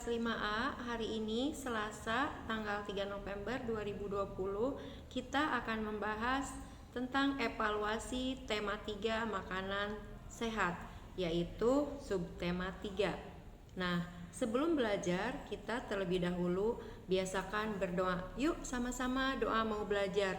5A hari ini Selasa tanggal 3 November 2020 kita akan membahas tentang evaluasi tema 3 makanan sehat, yaitu subtema 3. Nah, sebelum belajar kita terlebih dahulu biasakan berdoa. Yuk sama-sama doa mau belajar.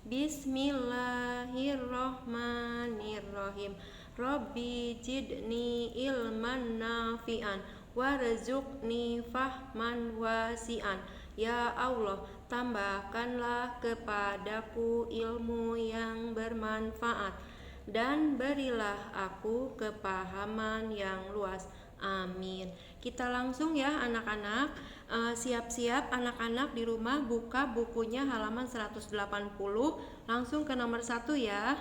Bismillahirrohmanirrohim. Robbi jidni ilman nafi'an warzuqni fahman wasi'an. Ya Allah, tambahkanlah kepadaku ilmu yang bermanfaat dan berilah aku kepahaman yang luas. Amin. Kita langsung ya anak-anak, siap-siap anak-anak di rumah buka bukunya halaman 180, langsung ke nomor 1 ya.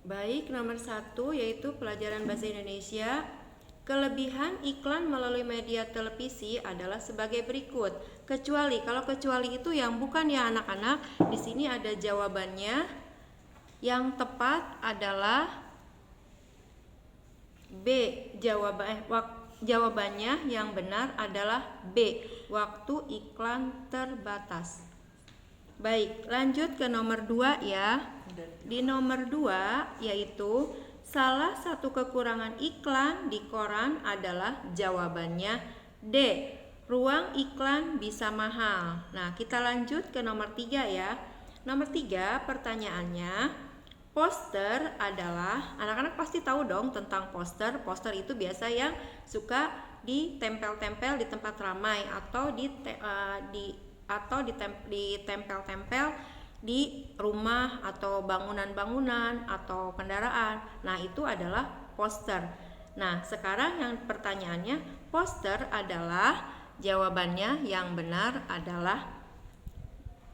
Baik, nomor 1 yaitu pelajaran bahasa Indonesia. Kelebihan iklan melalui media televisi adalah sebagai berikut. Kalau kecuali itu yang bukan ya anak-anak, di sini ada jawabannya. Yang tepat adalah B. Jawabannya yang benar adalah B. Waktu iklan terbatas. Baik, lanjut ke nomor 2 ya. Di nomor 2 yaitu salah satu kekurangan iklan di koran adalah jawabannya D. Ruang iklan bisa mahal. Nah, kita lanjut ke nomor 3 ya. Nomor 3 pertanyaannya, poster adalah, anak-anak pasti tahu dong tentang poster. Poster itu biasa yang suka ditempel-tempel di tempat ramai atau ditempel-tempel di rumah atau bangunan-bangunan atau kendaraan. Nah, itu adalah poster. Nah, sekarang yang pertanyaannya, poster adalah jawabannya yang benar adalah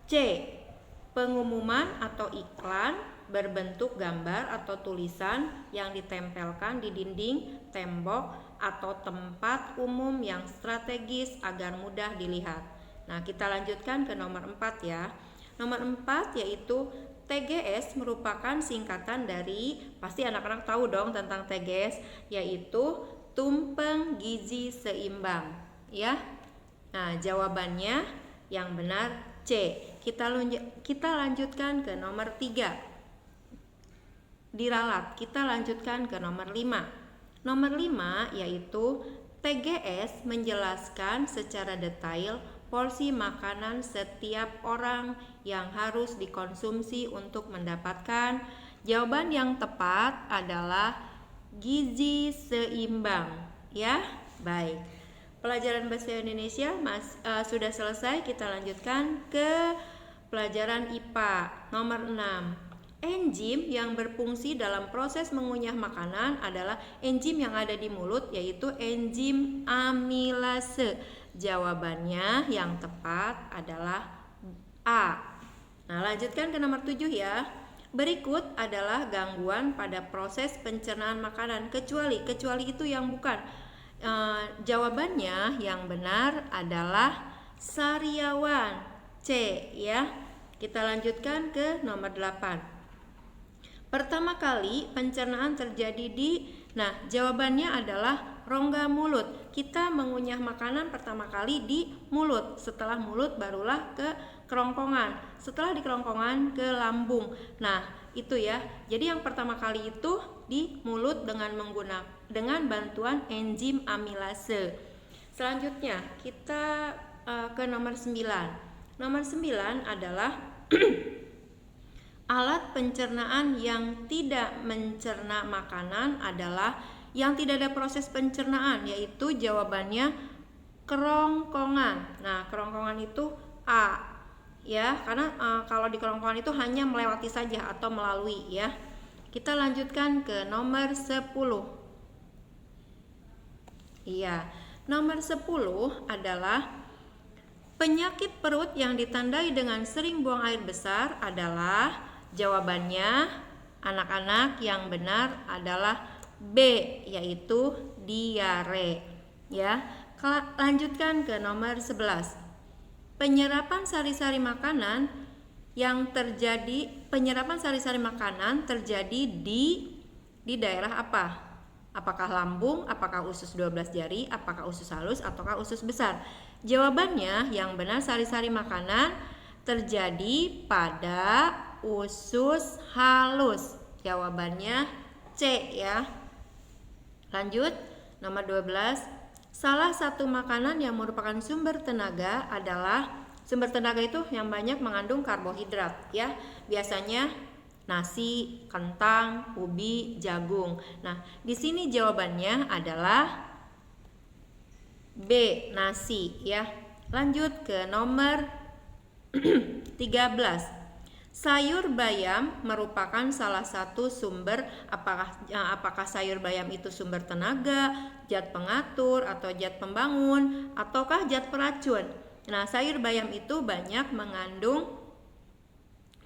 C. Pengumuman atau iklan berbentuk gambar atau tulisan yang ditempelkan di dinding, tembok, atau tempat umum yang strategis agar mudah dilihat. Nah, kita lanjutkan ke nomor 4 ya. Nomor 4 yaitu TGS merupakan singkatan dari, pasti anak-anak tahu dong tentang TGS, yaitu tumpeng gizi seimbang ya. Nah, jawabannya yang benar C. Kita lanjutkan ke nomor 3. Diralat, kita lanjutkan ke nomor 5. Nomor 5 yaitu TGS menjelaskan secara detail porsi makanan setiap orang yang harus dikonsumsi untuk mendapatkan. Jawaban yang tepat adalah gizi seimbang ya. Baik, pelajaran bahasa Indonesia sudah selesai. Kita lanjutkan ke pelajaran IPA nomor 6. Enzim yang berfungsi dalam proses mengunyah makanan adalah enzim yang ada di mulut, yaitu enzim amilase. Jawabannya yang tepat adalah A. Nah, lanjutkan ke nomor 7 ya. Berikut adalah gangguan pada proses pencernaan makanan, kecuali itu yang bukan. Jawabannya yang benar adalah sariawan, C ya. Kita lanjutkan ke nomor 8. Pertama kali pencernaan terjadi nah, jawabannya adalah rongga mulut. Kita mengunyah makanan pertama kali di mulut. Setelah mulut barulah ke kerongkongan. Setelah di kerongkongan ke lambung. Nah, itu ya. Jadi yang pertama kali itu di mulut dengan bantuan enzim amilase. Selanjutnya kita ke nomor 9. Nomor 9 adalah alat pencernaan yang tidak mencerna makanan adalah yang tidak ada proses pencernaan, yaitu jawabannya kerongkongan. Nah, kerongkongan itu A ya, karena kalau di kerongkongan itu hanya melewati saja atau melalui ya. Kita lanjutkan ke nomor 10. Iya, nomor 10 adalah penyakit perut yang ditandai dengan sering buang air besar adalah, jawabannya anak-anak yang benar adalah B, yaitu diare ya. Lanjutkan ke nomor 11. Penyerapan sari-sari makanan terjadi di daerah apa? Apakah lambung, apakah usus 12 jari, apakah usus halus, ataukah usus besar? Jawabannya yang benar sari-sari makanan terjadi pada usus halus. Jawabannya C ya. Lanjut, nomor 12. Salah satu makanan yang merupakan sumber tenaga adalah sumber tenaga itu yang banyak mengandung karbohidrat ya. Biasanya nasi, kentang, ubi, jagung. Nah, di sini jawabannya adalah B, nasi ya. Lanjut ke nomor 13. Sayur bayam merupakan salah satu sumber apakah sayur bayam itu sumber tenaga, zat pengatur atau zat pembangun ataukah zat peracun. Nah, sayur bayam itu banyak mengandung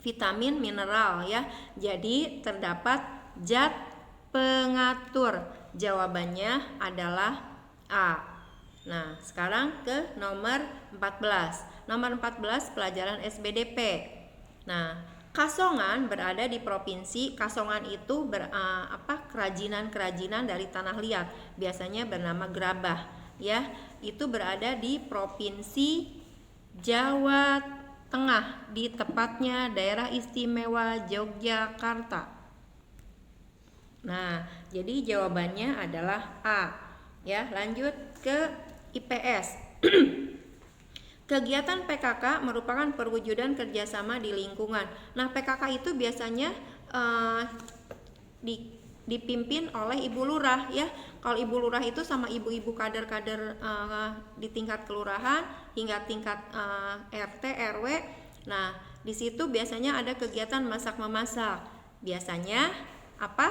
vitamin, mineral ya. Jadi terdapat zat pengatur. Jawabannya adalah A. Nah, sekarang ke nomor 14. Nomor 14 pelajaran SBDP. Nah, Kasongan berada di provinsi. Kasongan itu kerajinan-kerajinan dari tanah liat. Biasanya bernama gerabah ya. Itu berada di provinsi Jawa Tengah, di tepatnya daerah istimewa Yogyakarta. Nah, jadi jawabannya adalah A. Ya, lanjut ke IPS. Kegiatan PKK merupakan perwujudan kerjasama di lingkungan. Nah, PKK itu biasanya dipimpin oleh ibu lurah ya. Kalau ibu lurah itu sama ibu-ibu kader-kader di tingkat kelurahan hingga tingkat RT RW. Nah, di situ biasanya ada kegiatan masak memasak. Biasanya apa?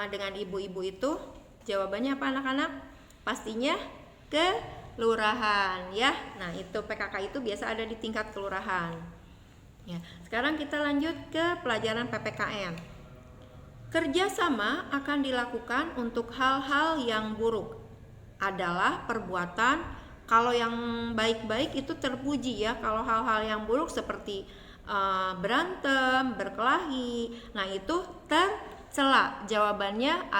Dengan ibu-ibu itu jawabannya apa anak-anak? Pastinya kelurahan ya. Nah, itu PKK itu biasa ada di tingkat kelurahan. Ya, sekarang kita lanjut ke pelajaran PPKN. Kerjasama akan dilakukan untuk hal-hal yang buruk adalah perbuatan. Kalau yang baik-baik itu terpuji ya. Kalau hal-hal yang buruk seperti berantem, berkelahi, nah itu tercela. Jawabannya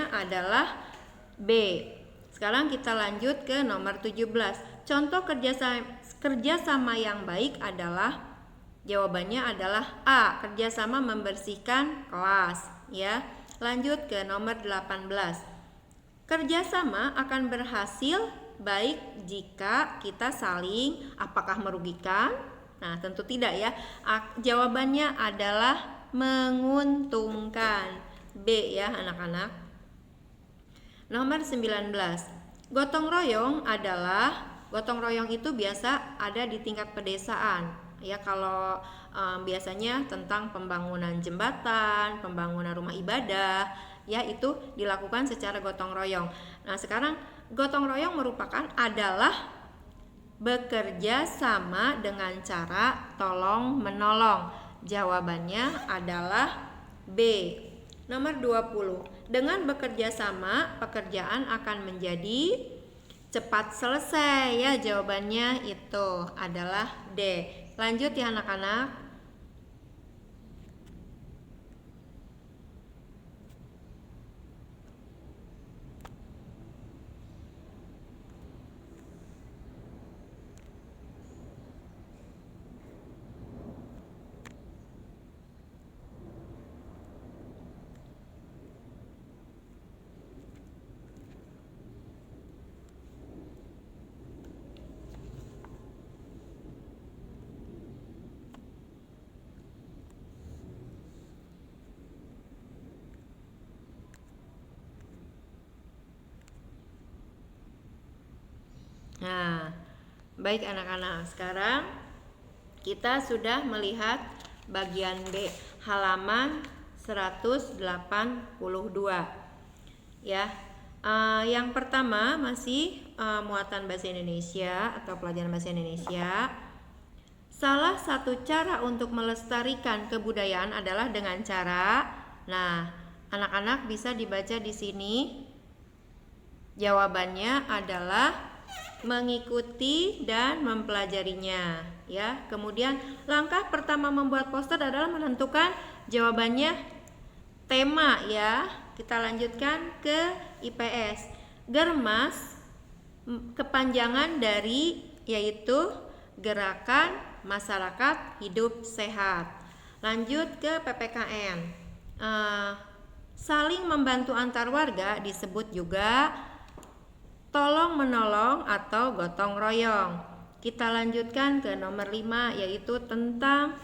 adalah B. Sekarang kita lanjut ke nomor 17. Contoh kerjasama yang baik adalah jawabannya adalah A, kerjasama membersihkan kelas ya. Lanjut ke nomor 18. Kerjasama akan berhasil baik jika kita saling apakah merugikan? Nah, tentu tidak ya. Jawabannya adalah menguntungkan. B ya anak-anak. Nomor 19. Gotong royong itu biasa ada di tingkat pedesaan. Ya, kalau biasanya tentang pembangunan jembatan, pembangunan rumah ibadah, ya itu dilakukan secara gotong royong. Nah, sekarang gotong royong adalah bekerja sama dengan cara tolong menolong. Jawabannya adalah B. Nomor 20. Dengan bekerja sama, pekerjaan akan menjadi cepat selesai ya. Jawabannya itu adalah D. Lanjut ya anak-anak. Nah, baik anak-anak, sekarang kita sudah melihat bagian B, halaman 182 ya. Yang pertama masih muatan bahasa Indonesia atau pelajaran bahasa Indonesia. Salah satu cara untuk melestarikan kebudayaan adalah dengan cara. Nah, anak-anak bisa dibaca di sini. Jawabannya adalah mengikuti dan mempelajarinya ya. Kemudian langkah pertama membuat poster adalah menentukan Jawabannya tema ya. Kita lanjutkan ke IPS. Germas kepanjangan dari yaitu Gerakan Masyarakat Hidup Sehat. Lanjut ke PPKN. Saling membantu antar warga disebut juga tolong menolong atau gotong royong. Kita lanjutkan ke nomor 5 yaitu tentang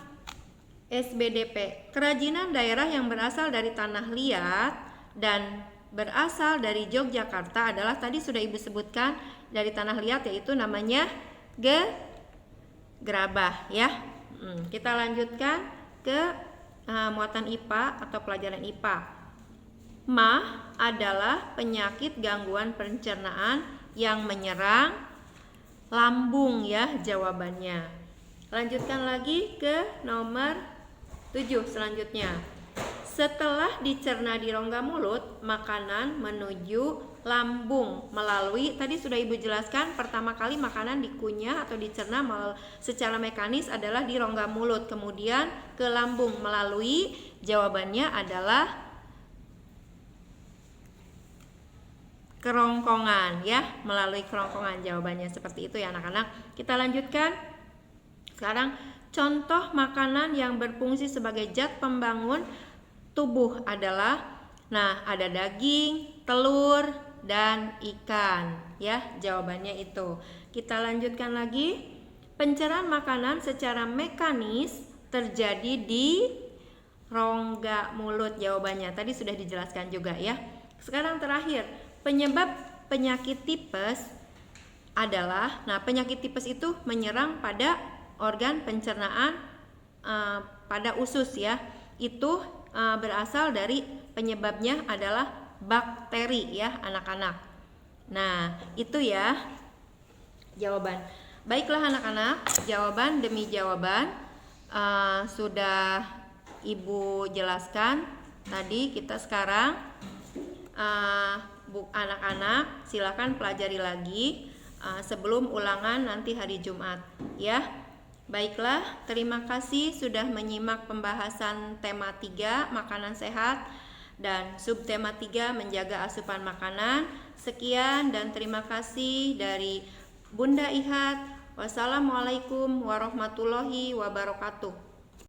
SBDP. Kerajinan daerah yang berasal dari tanah liat dan berasal dari Yogyakarta adalah tadi sudah Ibu sebutkan dari tanah liat yaitu namanya gerabah ya. Kita lanjutkan ke muatan IPA atau pelajaran IPA. MAH adalah penyakit gangguan pencernaan yang menyerang lambung ya jawabannya. Lanjutkan lagi ke nomor 7 selanjutnya. Setelah dicerna di rongga mulut, makanan menuju lambung melalui, tadi sudah Ibu jelaskan, pertama kali makanan dikunyah atau dicerna secara mekanis adalah di rongga mulut, kemudian ke lambung melalui, jawabannya adalah kerongkongan ya, melalui kerongkongan, jawabannya seperti itu ya anak-anak. Kita lanjutkan. Sekarang contoh makanan yang berfungsi sebagai zat pembangun tubuh adalah, nah ada daging, telur, dan ikan ya, jawabannya itu. Kita lanjutkan lagi. Pencernaan makanan secara mekanis terjadi di rongga mulut, jawabannya tadi sudah dijelaskan juga ya. Sekarang terakhir, penyebab penyakit tipes adalah, nah penyakit tipes itu menyerang pada organ pencernaan pada usus ya. Itu berasal dari penyebabnya adalah bakteri ya anak-anak. Nah itu ya jawaban. Baiklah anak-anak, jawaban demi jawaban sudah Ibu jelaskan tadi. Kita sekarang anak-anak silakan pelajari lagi sebelum ulangan nanti hari Jumat ya. Baiklah, terima kasih sudah menyimak pembahasan tema 3 makanan sehat dan subtema 3 menjaga asupan makanan. Sekian dan terima kasih dari Bunda Ihat. Wassalamualaikum warahmatullahi wabarakatuh.